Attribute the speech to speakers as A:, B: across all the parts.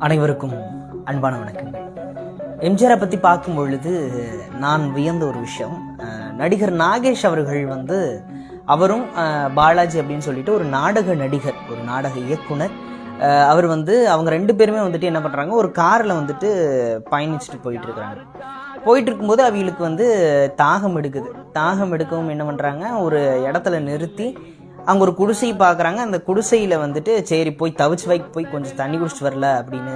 A: அனைவருக்கும் அன்பான வணக்கங்கள். எம்ஜிஆரை பற்றி பார்க்கும் பொழுது நான் வியந்த ஒரு விஷயம், நடிகர் நாகேஷ் அவர்கள் அவரும் பாலாஜி அப்படின்னு சொல்லிட்டு ஒரு நாடக நடிகர், ஒரு நாடக இயக்குனர். அவர் அவங்க ரெண்டு பேருமே என்ன பண்ணுறாங்க, ஒரு காரில் பயணிச்சுட்டு போயிட்டு இருக்கிறாங்க. போயிட்டு இருக்கும்போது அவங்களுக்கு தாகம் எடுக்குது. தாகம் எடுக்கவும் என்ன பண்ணுறாங்க, ஒரு இடத்துல நிறுத்தி அங்கே ஒரு குடிசையை பார்க்குறாங்க. அந்த குடிசையில் சரி போய் தவிச்சு வைக்க போய் கொஞ்சம் தண்ணி குடிச்சிட்டு வரல அப்படின்னு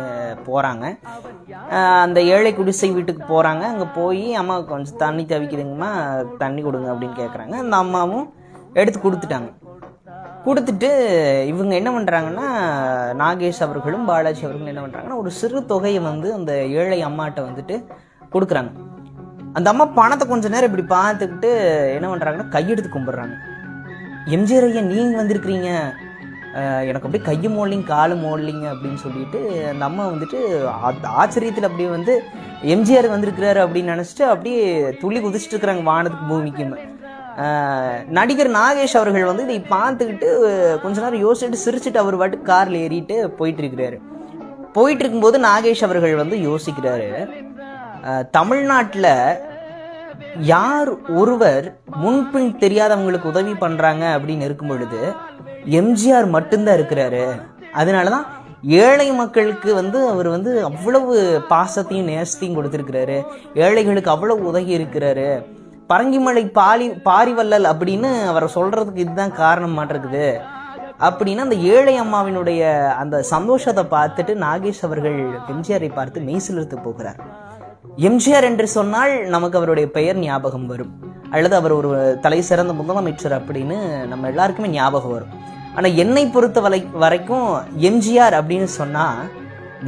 A: போகிறாங்க. அந்த ஏழை குடிசை வீட்டுக்கு போகிறாங்க. அங்கே போய் அம்மா கொஞ்சம் தண்ணி தவிக்குதுங்கம்மா, தண்ணி கொடுங்க அப்படின்னு கேட்குறாங்க. அந்த அம்மாவும் எடுத்து கொடுத்துட்டாங்க. கொடுத்துட்டு இவங்க என்ன பண்ணுறாங்கன்னா, நாகேஷ் அவர்களும் பாலாஜி அவர்களும் என்ன பண்ணுறாங்கன்னா, ஒரு சிறு தொகையை அந்த ஏழை அம்மாட்ட கொடுக்குறாங்க. அந்த அம்மா பணத்தை கொஞ்ச நேரம் இப்படி பார்த்துக்கிட்டு என்ன பண்ணுறாங்கன்னா, கையெடுத்து கும்பிட்றாங்க. எம்ஜிஆர் ஐயா நீங்கள் வந்திருக்கிறீங்க, எனக்கு அப்படியே கையை மோடலிங்க காலு மோடலிங்க அப்படின்னு சொல்லிட்டு அந்த அம்மா ஆச்சரியத்தில் அப்படியே எம்ஜிஆர் வந்திருக்கிறாரு அப்படின்னு நினச்சிட்டு அப்படியே துள்ளி குதிச்சுட்டு இருக்கிறாங்க வானத்துக்கு பூமிக்குமே. நடிகர் நாகேஷ் அவர்கள் இதை பார்த்துக்கிட்டு கொஞ்ச நேரம் யோசிச்சுட்டு சிரிச்சுட்டு அவர் பாட்டுக்கு காரில் ஏறிட்டு போயிட்டு இருக்கிறாரு. போயிட்டு இருக்கும்போது நாகேஷ் அவர்கள் யோசிக்கிறாரு, தமிழ்நாட்டில் யார் ஒருவர் முன்பின் தெரியாதவங்களுக்கு உதவி பண்றாங்க அப்படின்னு இருக்கும் பொழுது எம்ஜிஆர் மட்டும்தான் இருக்கிறாரு. அதனாலதான் ஏழை மக்களுக்கு அவர் அவ்வளவு பாசத்தையும் நேசத்தையும் கொடுத்திருக்கிறாரு. ஏழைகளுக்கு அவ்வளவு உதவி இருக்கிறாரு. பரங்கிமலை பாரிவள்ளல் அப்படின்னு அவரை சொல்றதுக்கு இதுதான் காரணம் மாட்டிருக்குது அப்படின்னு அந்த ஏழை அம்மாவினுடைய அந்த சந்தோஷத்தை பார்த்துட்டு நாகேஷ் அவர்கள் எம்ஜிஆரை பார்த்து மெய்சிலிர்த்து போகிறார். எம்ஜிஆர் என்று சொன்னால் நமக்கு அவருடைய பெயர் ஞாபகம் வரும், அல்லது அவர் ஒரு தலை சிறந்த முதலமைச்சர் அப்படின்னு நம்ம எல்லாருக்குமே ஞாபகம் வரும். ஆனால் என்னை பொறுத்த வரைக்கும் எம்ஜிஆர் அப்படின்னு சொன்னா,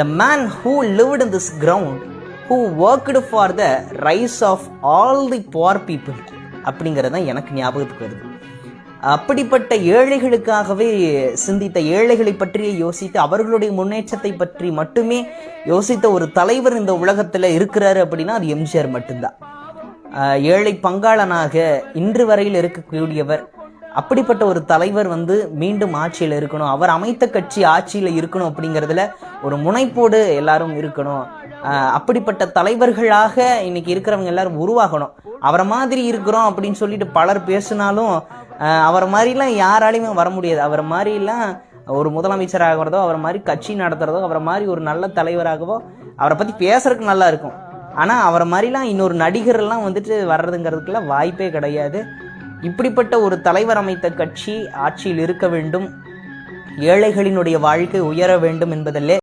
A: the man who lived in this ground, who worked for the rise of all the poor people அப்படிங்கிறது தான் எனக்கு ஞாபகத்துக்கு வருது. அப்படிப்பட்ட ஏழைகளுக்காகவே சிந்தித்த, ஏழைகளை பற்றியே யோசித்து அவர்களுடைய முன்னேற்றத்தை பற்றி மட்டுமே யோசித்த ஒரு தலைவர் இந்த உலகத்துல இருக்கிறாரு அப்படின்னா அது எம்ஜிஆர் மட்டும்தான். ஏழை பங்காளனாக இன்று வரையில் இருக்கக்கூடியவர். அப்படிப்பட்ட ஒரு தலைவர் மீண்டும் ஆட்சியில் இருக்கணும், அவர் அமைத்த கட்சி ஆட்சியில் இருக்கணும் அப்படிங்கிறதுல ஒரு முனைப்போடு எல்லாரும் இருக்கணும். அப்படிப்பட்ட தலைவர்களாக இன்னைக்கு இருக்கிறவங்க எல்லாரும் உருவாகணும். அவரை மாதிரி இருக்கிறோம் அப்படின்னு சொல்லிட்டு பலர் பேசினாலும் அவரை மாதிரிலாம் யாராலையுமே வர முடியாது. அவரை மாதிரிலாம் ஒரு முதலமைச்சராகிறதோ, அவரை மாதிரி கட்சி நடத்துறதோ, அவரை மாதிரி ஒரு நல்ல தலைவராகவோ, அவரை பற்றி பேசுறதுக்கு நல்லா இருக்கும். ஆனால் அவரை மாதிரிலாம் இன்னொரு நடிகரெல்லாம் வர்றதுங்கிறதுக்குலாம் வாய்ப்பே கிடையாது. இப்படிப்பட்ட ஒரு தலைவர் அமைத்த கட்சி ஆட்சியில் இருக்க வேண்டும், ஏழைகளினுடைய வாழ்க்கை உயர வேண்டும் என்பதிலே